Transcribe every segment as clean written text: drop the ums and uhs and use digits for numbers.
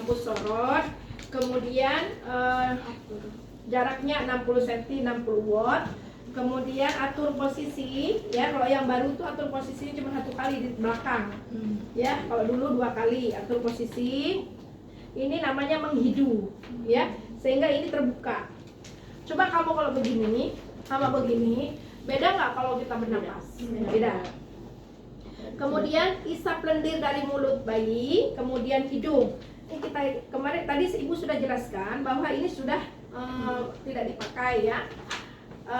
hapus sorot. Kemudian jaraknya 60 cm 60 watt. Kemudian atur posisi ya, kalau yang baru tuh atur posisinya cuma 1 kali di belakang. Ya, kalau dulu 2 kali atur posisi. Ini namanya menghidu ya, sehingga ini terbuka. Coba kamu kalau begini sama begini, beda nggak kalau kita bernapas? Beda. Kemudian isap lendir dari mulut bayi, kemudian hidung. Ini kita kemarin tadi ibu sudah jelaskan bahwa ini sudah tidak dipakai ya.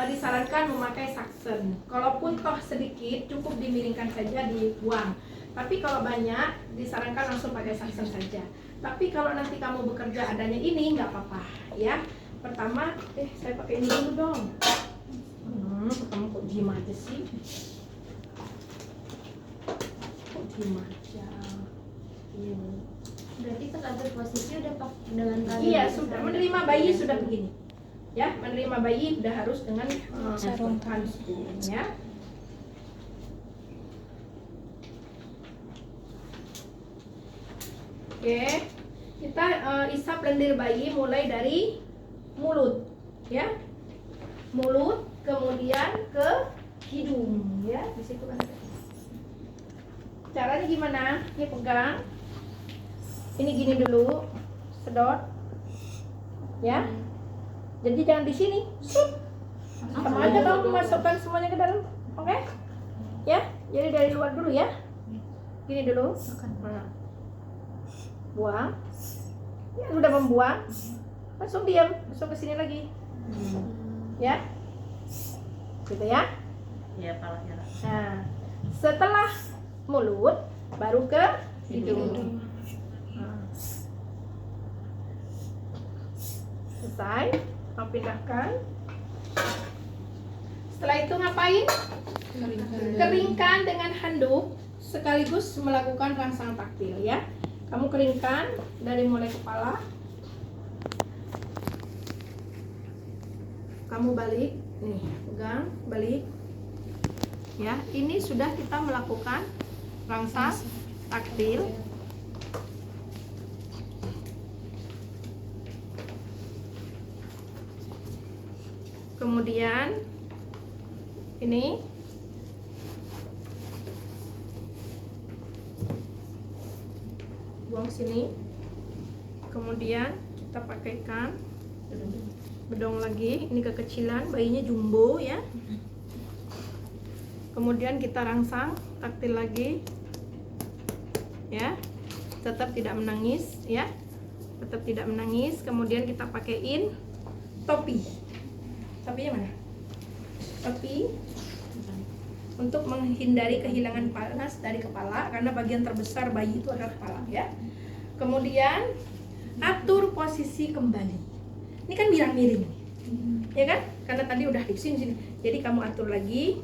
Disarankan memakai suction. Kalaupun toh sedikit, cukup dimiringkan saja, dibuang. Tapi kalau banyak, disarankan langsung pakai suction saja. Tapi kalau nanti kamu bekerja adanya ini, nggak apa-apa ya. Pertama, saya pakai ini dulu dong. Kamu kok diem aja sih? Kok diem aja? Berarti pas atur posisi udah dengan tali. Iya, sudah menerima bayi sudah begini. Ya, menerima bayi udah harus dengan sarung handscoon ya. Oke, kita isap lendir bayi mulai dari mulut, ya, mulut, kemudian ke hidung, ya, di situ kan. Caranya gimana? Ini pegang, ini gini dulu, sedot, ya. Jadi jangan di sini, sama aja kamu masukkan semuanya ke dalam, oke? Ya, jadi dari luar dulu ya, gini dulu. Buang, ya sudah membuang, langsung diam, masuk ke sini lagi, ya, gitu ya. Iya, palanya. Nah, setelah mulut, baru ke hidung. Selesai, mau pindahkan. Setelah itu ngapain? Keringkan dengan handuk, sekaligus melakukan rangsang taktil ya. Kamu keringkan dari mulai kepala, kamu balik, nih pegang, balik, ya. Ini sudah kita melakukan rangsang taktil. Kemudian ini buang sini, kemudian kita pakaikan bedong lagi, ini kekecilan, bayinya jumbo ya. Kemudian kita rangsang taktil lagi ya, tetap tidak menangis ya, tetap tidak menangis. Kemudian kita pakaiin topi, topinya mana? Topi untuk menghindari kehilangan panas dari kepala, karena bagian terbesar bayi itu adalah kepala ya. Kemudian atur posisi kembali. Ini kan miring-miring, ya kan? Karena tadi udah di sini. Jadi kamu atur lagi,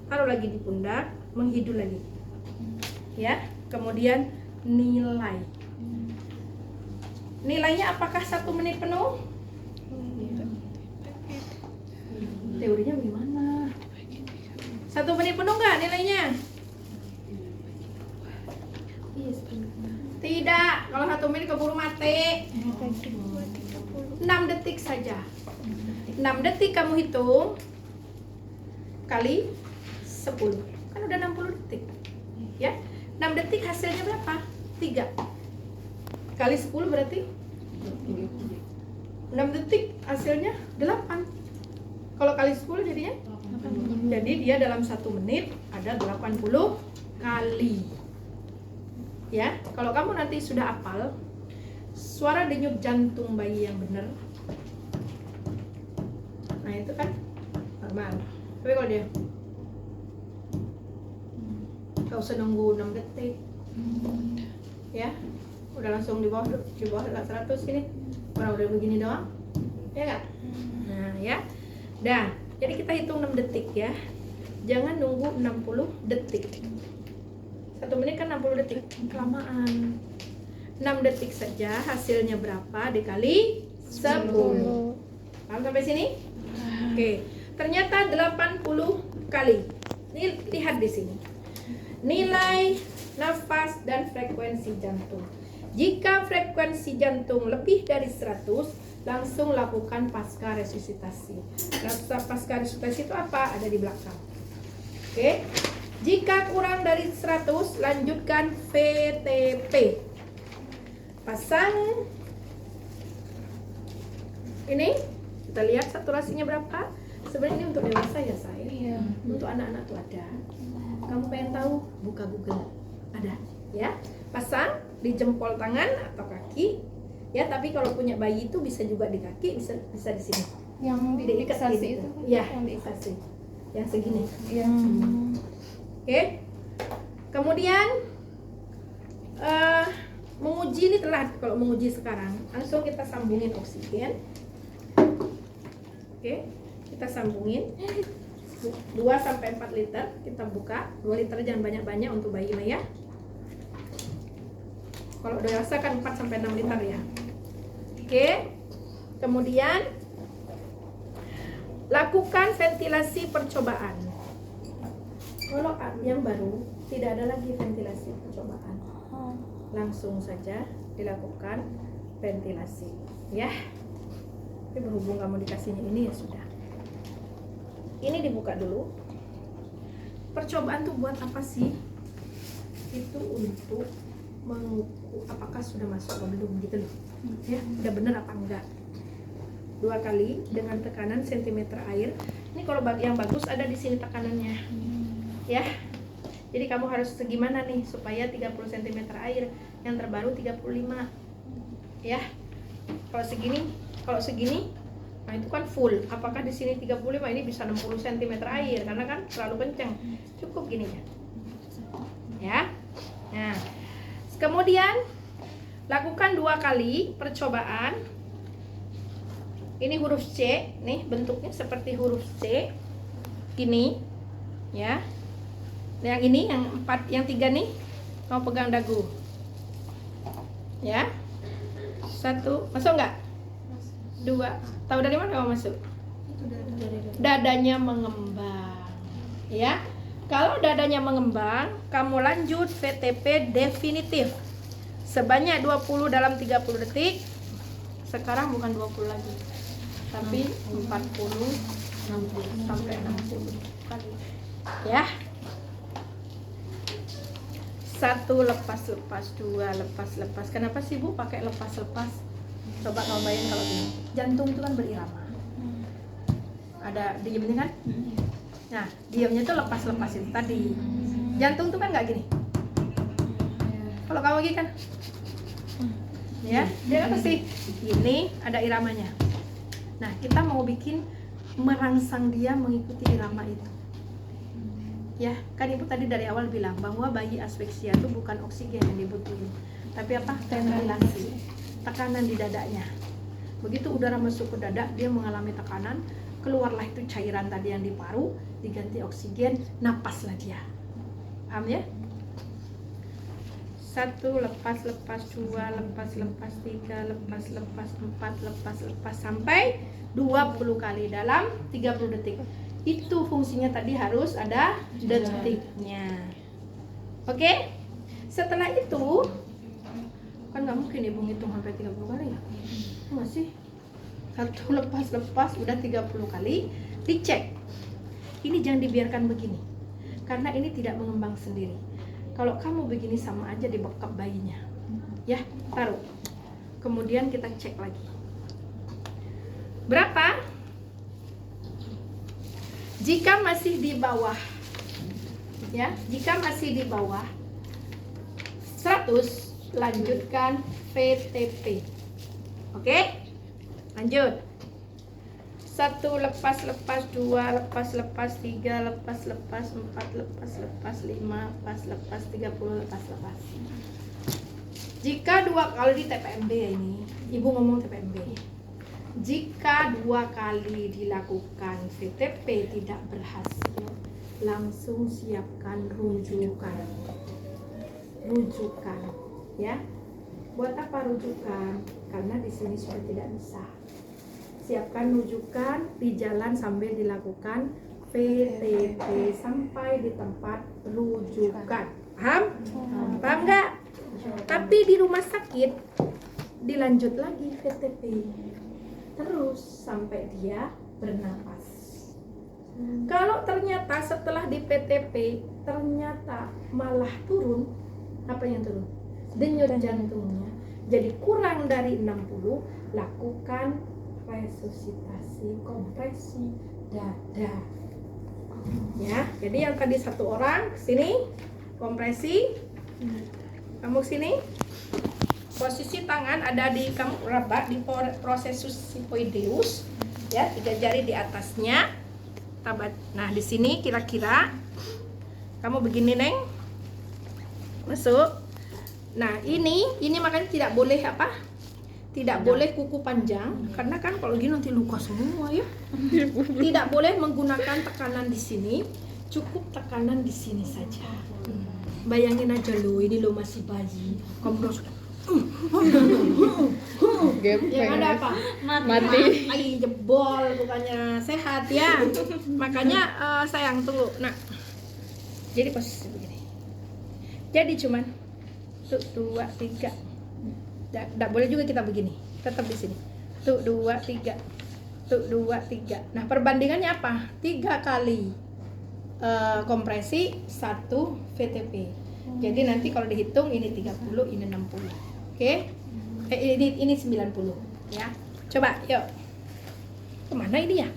taruh lagi di pundak, menghidu lagi, ya. Kemudian nilai. Nilainya apakah 1 menit penuh? Teorinya bagaimana? 1 menit penuh nggak nilainya? Tidak, kalau 1 menit keburu mati. 6 detik saja. 6 detik kamu hitung kali 10, kan udah 60 detik ya. 6 detik hasilnya berapa? 3 kali 10 berarti 6 detik hasilnya 8. Kalau kali 10 jadinya 8. Jadi dia dalam 1 menit ada 80 kali. Ya, kalau kamu nanti sudah hafal suara denyut jantung bayi yang benar, nah itu kan normal. Tapi kalau dia gak usah nunggu 6 detik ya, udah langsung di bawah 100 ini, orang udah begini doang ya gak? Nah ya, dah. Jadi kita hitung 6 detik ya, jangan nunggu 60 detik. 1 menit kan 60 detik, kelamaan. 6 detik saja, hasilnya berapa dikali 10. Paham sampai sini? Oke, ternyata 80 kali. Ini lihat di sini. Nilai nafas dan frekuensi jantung. Jika frekuensi jantung lebih dari 100, langsung lakukan pasca resusitasi. Pasca resusitasi itu apa? Ada di belakang. Oke. Jika kurang dari 100, lanjutkan VTP. Pasang ini, kita lihat saturasinya berapa. Sebenarnya ini untuk dewasa ya saya. Iya. Untuk anak-anak tuh ada. Kamu pengen tahu? Buka Google. Ada, ya. Pasang di jempol tangan atau kaki. Ya, tapi kalau punya bayi itu bisa juga di kaki, bisa di sini. Yang diiksasi itu. Iya, yang diiksasi. Yang segini. Iya. Oke. Kemudian menguji ini telat. Kalau menguji sekarang, langsung kita sambungin oksigen. Oke, kita sambungin 2-4 liter. Kita buka 2 liter, jangan banyak-banyak untuk bayi mah ya. Kalau dewasa kan 4-6 liter ya. Oke. Kemudian lakukan ventilasi percobaan. Kalau yang baru tidak ada lagi ventilasi percobaan. Langsung saja dilakukan ventilasi, ya. Tapi berhubung kamu dikasihnya ini ya sudah. Ini dibuka dulu. Percobaan tuh buat apa sih? Itu untuk mengukur apakah sudah masuk atau belum gitu loh. Ya, udah bener apa enggak. 2 kali dengan tekanan sentimeter air. Ini kalau yang bagus ada di sini tekanannya. Ya. Jadi kamu harus segimana nih supaya 30 cm air, yang terbaru 35. Ya. Kalau segini, nah itu kan full. Apakah di sini 35, ini bisa 60 cm air karena kan terlalu kencang. Cukup gini ya. Ya. Nah, kemudian lakukan 2 kali percobaan. Ini huruf C, nih bentuknya seperti huruf C. Gini. Ya. Yang ini, yang 3 nih, mau pegang dagu. Ya. 1, masuk nggak? 2, tahu dari mana kamu masuk? Dadanya mengembang. Ya. Kalau dadanya mengembang, kamu lanjut VTP definitif. Sebanyak 20 dalam 30 detik. Sekarang bukan 20 lagi, tapi 40, 60 sampai 60 kali. Ya. 1 lepas, 2 lepas. Kenapa sih Bu pakai lepas? Coba kamu bayangin kalau gini. Jantung itu kan berirama. Ada diemnya kan? Nah, diemnya itu lepas itu tadi. Jantung tuh kan nggak gini. Kalau kamu gini kan, ya, dia kan pasti ini ada iramanya. Nah, kita mau bikin merangsang dia mengikuti irama itu. Ya, kan Ibu tadi dari awal bilang bahwa bayi asfiksia itu bukan oksigen yang dibutuhin, tapi apa? Ventilasi, tekanan di dadanya. Begitu udara masuk ke dada, dia mengalami tekanan, keluarlah itu cairan tadi yang di paru, diganti oksigen, napaslah dia. Paham ya? 1 lepas, 2 lepas, 3 lepas, 4 lepas sampai 20 kali dalam 30 detik. Itu fungsinya tadi harus ada detiknya. Oke? Setelah itu kan nggak mungkin Ibu ngitung sampai 30 kali ya? Masih 1 lepas udah 30 kali. Dicek. Ini jangan dibiarkan begini, karena ini tidak mengembang sendiri. Kalau kamu begini sama aja dibekap bayinya. Ya, taruh. Kemudian kita cek lagi. Berapa? Jika masih di bawah, ya, jika masih di bawah 100, lanjutkan VTP. Oke? Lanjut. 1 lepas, 2 lepas, 3 lepas, 4 lepas, 5 lepas, 30 lepas. Jika 2 kali di TPMB ya ini, Ibu ngomong TPMB. Jika 2 kali dilakukan VTP tidak berhasil, langsung siapkan rujukan. Ya. Buat apa rujukan? Karena di sini sudah tidak bisa. Siapkan rujukan di jalan sambil dilakukan VTP sampai di tempat rujukan. Paham? Paham nggak? Tapi di rumah sakit dilanjut lagi VTP terus sampai dia bernapas. Kalau ternyata setelah di PTP ternyata malah turun, apa yang turun? Denyut jantungnya jadi kurang dari 60, lakukan resusitasi kompresi dada. Ya, jadi yang tadi satu orang sini kompresi, kamu sini, posisi tangan ada di kamu rabat di prosesus sifoideus, ya, 3 jari di atasnya. Nah di sini kira-kira kamu begini Neng, masuk. Nah ini makanya tidak boleh apa? Tidak boleh kuku panjang, karena kan kalau gini nanti luka semua ya. Tidak boleh menggunakan tekanan di sini, cukup tekanan di sini saja. Bayangin aja lo, ini lo masih bayi, kamu udah sudah yang ada apa? Mati. Ay, jebol, bukannya sehat ya. Makanya sayang tunggu. Nah, jadi posisi begini. Jadi cuman 1, 2, 3. Tidak boleh juga kita begini. Tetap di sini. 1, 2, 3. 1, 2, 3. Nah, perbandingannya apa? 3 kali kompresi, 1 VTP. Jadi nanti kalau dihitung ini 30, ini 60. Oke? Ini 90 ya. Coba yuk. Kemana ini ya?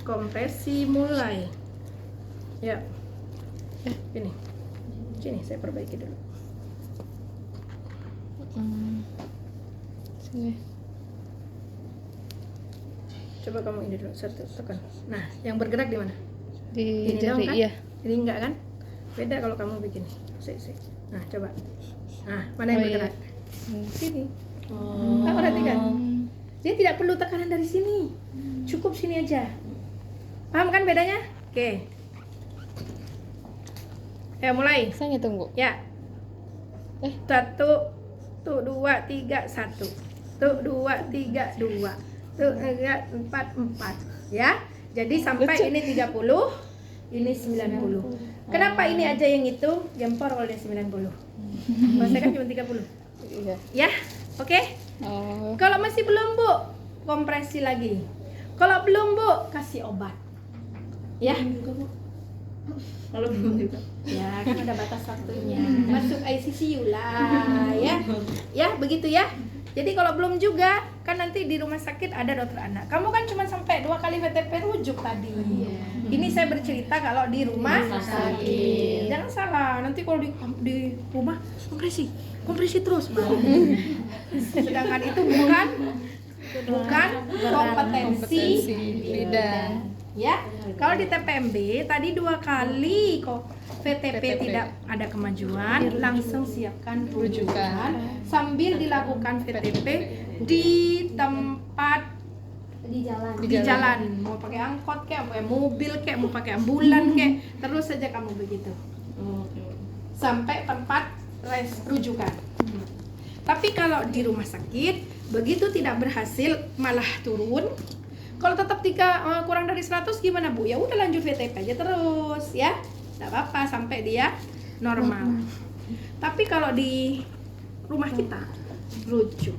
Kompresi mulai. Ya. Ini. Sini saya perbaiki dulu. Sini. Coba kamu ini dulu, satu tekan. Nah, yang bergerak di mana? Di Ini jari, dong, kan? iya. Ini enggak kan? Beda kalau kamu begini. Nah, coba. Nah, mana yang bergerak? Sini. Kamu perhatikan. Dia tidak perlu tekanan dari sini. Cukup sini aja. Paham kan bedanya? Oke. Ya, mulai. Saya ngitung, Bu. Ya. 1, 2, 3, 1. 1, 2, 3, 2. 3, 4, 4. Ya. Jadi sampai ini 30, ini 90. Kenapa ini aja yang hitung? Gempor kalau dia 90. Kalau saya kan cuma 30. Iya. Ya, oke? Oh. Kalau masih belum, Bu, kompresi lagi. Kalau belum, Bu, kasih obat. Ya. Kalau belum juga. Ya, kan ada batas waktunya. Masuk ICU lah, ya. Ya, begitu ya. Jadi kalau belum juga, kan nanti di rumah sakit ada dokter anak. Kamu kan cuma sampai 2 kali VTP rujuk tadi. Ini saya bercerita kalau di rumah sakit. Jangan salah, nanti kalau di rumah kompresi terus. Sedangkan itu bukan kompetensi bidan. Ya, kalau di TPMB tadi 2 kali kok VTP tidak ada kemajuan, langsung siapkan rujukan sambil dilakukan VTP di tempat di jalan. Mau pakai angkot kayak, mau pakai mobil kayak, mau pakai ambulan kayak, terus saja kamu begitu. Sampai tempat rujukan. Tapi kalau di rumah sakit begitu tidak berhasil malah turun. Kalau tetap kurang dari 100 gimana, Bu? Ya udah lanjut VTP aja terus ya. Enggak apa-apa sampai dia normal. Tapi kalau di rumah kita rujuk.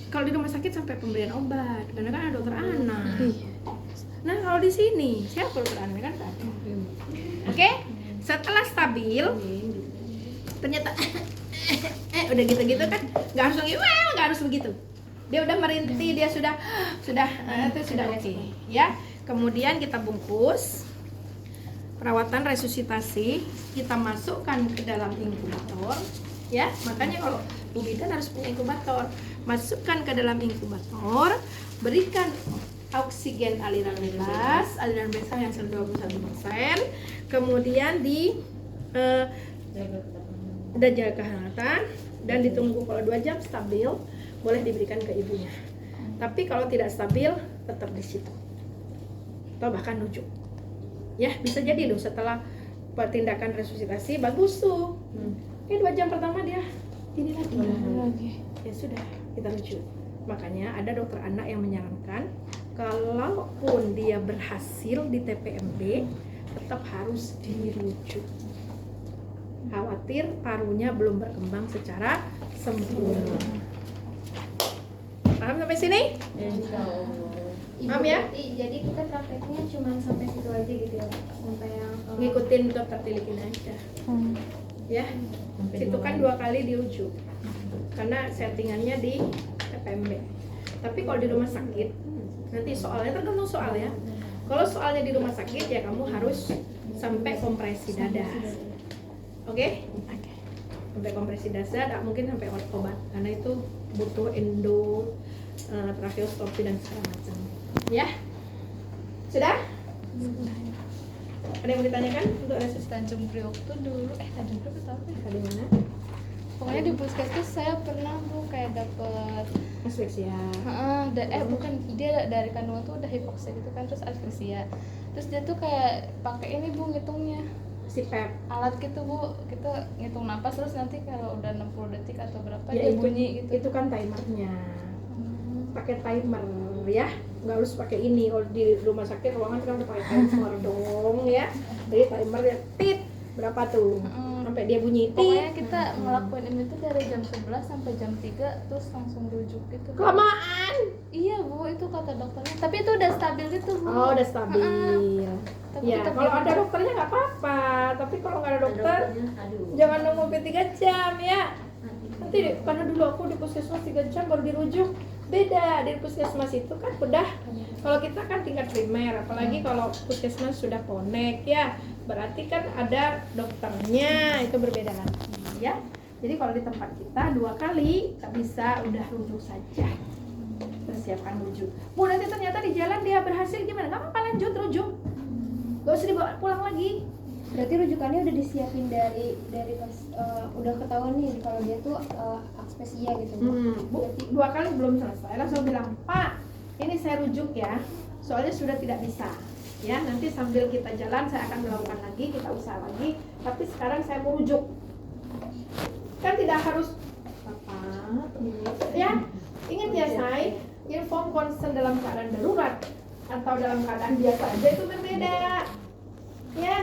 Kalau di rumah sakit sampai pemberian obat, karena kan ada dokter anak. Nah, kalau di sini siapa dokter anak kan ada. Oke? Setelah stabil ternyata udah gitu-gitu kan, nggak harus lagi, nggak harus begitu. Dia udah merintih, dia sudah itu sudah oke, ya. Kemudian kita bungkus, perawatan resusitasi, kita masukkan ke dalam inkubator, ya. Makanya kalau Bu Bidan harus punya inkubator, masukkan ke dalam inkubator, berikan oksigen aliran bebas yang 21%, kemudian ada jaga kehangatan dan ditunggu kalau 2 jam stabil. Boleh diberikan ke ibunya. Tapi kalau tidak stabil, tetap di situ. Atau bahkan rujuk. Ya, bisa jadi loh setelah tindakan resusitasi bagus tuh. 2 jam pertama dia ini lagi. Ya sudah, kita rujuk. Makanya ada dokter anak yang menyarankan kalaupun dia berhasil di TPMB, tetap harus dirujuk. khawatir parunya belum berkembang secara sempurna. Paham sampai sini? Ibu, Paham ya? berarti jadi kita prakteknya cuma sampai situ aja gitu ya, sampai yang Ngikutin dokter Tilikin aja. Ya, itu kan 2 kali di ujung karena settingannya di FMB. Tapi kalau di rumah sakit nanti soalnya tergantung soal ya. Kalau soalnya di rumah sakit ya kamu harus sampai kompresi dada. Oke? Sampai kompresi dada, tak mungkin sampai obat karena itu butuh endo, tracheostomi dan segala macam. Ya? Sudah? Ada yang mau ditanyakan untuk resisten? Tanjung Priok tuh dulu, Tanjung Priok itu apa ya? Di mana? Pokoknya di puskesmas saya pernah bu kayak dapet Asfeksia. bukan, dia dari kandungan tuh udah hipoksia gitu kan, terus asfeksia. Terus dia tuh kayak pakai ini bu ngitungnya, Si Pep. alat gitu bu, kita ngitung napas terus nanti kalau udah 60 detik atau berapa Ya, dia bunyi gitu. Itu kan timernya. Pakai timer ya, nggak harus pakai ini. Kalau di rumah sakit ruangan kan udah pakai timer dong ya. Jadi timer ya tit berapa tuh sampai dia bunyi Pokoknya tit. kita ngelakuin ini tuh dari jam 11 sampai jam 3 terus langsung rujuk gitu. Kelamaan. Iya bu, itu kata dokternya. Tapi itu udah stabil gitu bu. Oh, udah stabil. Tapi Ya, tetap kalau gitu. ada dokternya nggak apa-apa. Tapi kalau nggak ada dokter, jangan nunggu sampai 3 jam ya. Nanti karena dulu aku di puskesmas 3 jam baru dirujuk. Beda, di puskesmas itu kan udah, kalau kita kan tingkat primer, apalagi kalau puskesmas sudah ponek ya, berarti kan ada dokternya, itu berbeda lagi ya. Jadi kalau di tempat kita 2 kali tak bisa, udah rujuk saja, persiapkan rujuk. Bu, nanti ternyata di jalan dia berhasil gimana? Gak apa-apa, lanjut rujuk, gak usah dibawa pulang lagi. berarti rujukannya udah disiapin dari pas udah ketahuan nih kalau dia tuh asfeksia gitu. Bu, 2 kali belum selesai, langsung bilang, Pak, ini saya rujuk ya, soalnya sudah tidak bisa. Ya, nanti sambil kita jalan saya akan melakukan lagi, kita usaha lagi. Tapi sekarang saya mau rujuk. Kan tidak harus apa? Ya, ingat ya say, inform consent dalam keadaan darurat atau dalam keadaan biasa aja itu berbeda. Ya,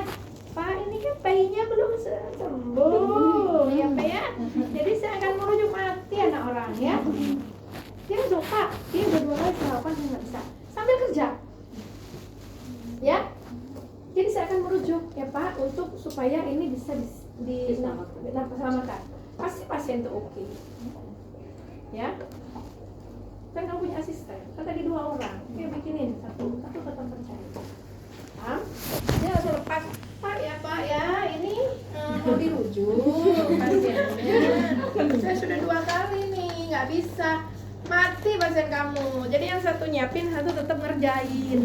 Pak, ini kan bayinya belum sembuh, ya Pak ya. Jadi saya akan merujuk, mati anak orang ya. Dia langsung, Pak, dia udah 2 kali sarapan saya nggak bisa. Sambil kerja, ya. Jadi saya akan merujuk ya Pak untuk supaya ini bisa diselamatkan. Pasti pasien itu oke. Ya. Kan kamu punya asisten, kan tadi 2 orang. Oke, bikinin satu tetap percaya. Paham? Dia langsung lepas. Pak ya Pak ya, ini mau dirujuk pasiennya. Saya sudah 2 kali nih, nggak bisa. Mati pasien kamu. Jadi yang satu nyiapin, satu tetap ngerjain.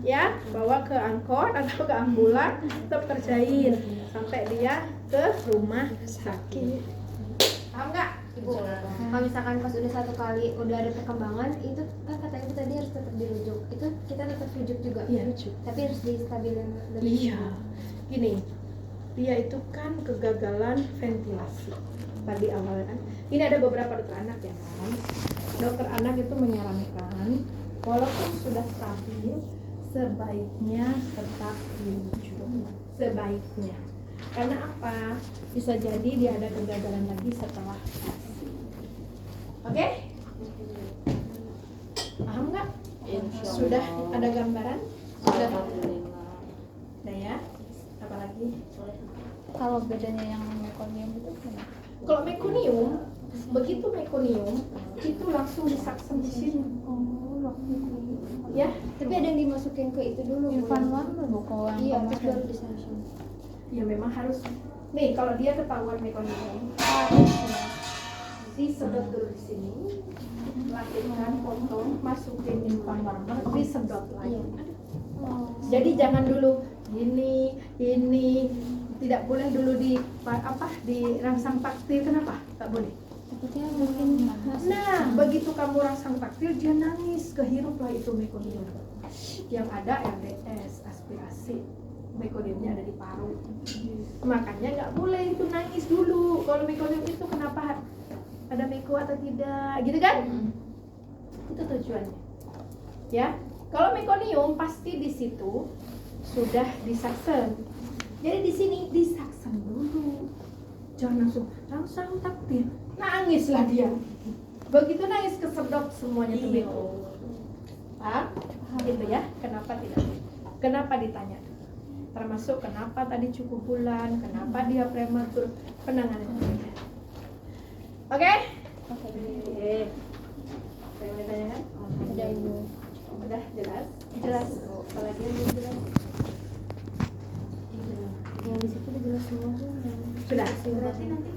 Ya, bawa ke angkot atau ke ambulan, tetap kerjain sampai dia ke rumah sakit. Paham nggak? Ibu, kalau misalkan pas udah 1 kali udah ada perkembangan, itu kan kata ibu tadi harus tetap dirujuk. Itu kita tetap rujuk juga. Iya, rujuk. Tapi harus distabilin lebih. Iya. Gini, dia itu kan kegagalan ventilasi tadi awalnya kan. Ini ada beberapa dokter anak ya kan. Dokter anak itu menyarankan walaupun sudah stabil, sebaiknya tetap dirujuk. Sebaiknya. Karena apa? Bisa jadi dia ada kegagalan lagi setelah operasi. Oke? Paham nggak? Sudah ada gambaran? Sudah. Nah ya. Apalagi? Kalau bedanya yang mekonium itu gimana? Kalau mekonium, begitu mekonium itu langsung disaksen di sini. Ya. Tapi ada yang dimasukin ke itu dulu. Infan mana bu kalau yang Iya, terus kemarin? baru disangsi. Ya memang harus. Nih kalau dia ketahuan mekonium, harusnya disedot dulu di sini, lakukan potong, masukin infant warmer, disedot lagi. Jadi jangan dulu ini tidak boleh dulu dirangsang taktil. Kenapa? Tak boleh. Takutnya mungkin Nah, begitu kamu rangsang taktil, dia nangis, kehiruplah itu mekonium. Yang ada RDS, aspirasi, mekoniumnya ada di paru. Makanya nggak boleh itu nangis dulu. Kalau mekonium itu kenapa ada meko atau tidak, gitu kan? Itu tujuannya. Ya, kalau mekonium pasti di situ sudah disaksen. Jadi di sini disaksen dulu. dulu, jangan langsung rangsang takdir. Nangislah dia. Begitu nangis kesedot semuanya tuh beko. Paham? Itu ya, kenapa tidak? Kenapa ditanya? Termasuk kenapa tadi cukup bulan, kenapa dia prematur, penanganannya. Oke? Oke. Saya mau ditanyakan? Udah Ibu. Udah jelas? Jelas. Apalagi yang belum jelas? Yang di situ udah jelas semua tuh. Sudah. Berarti nanti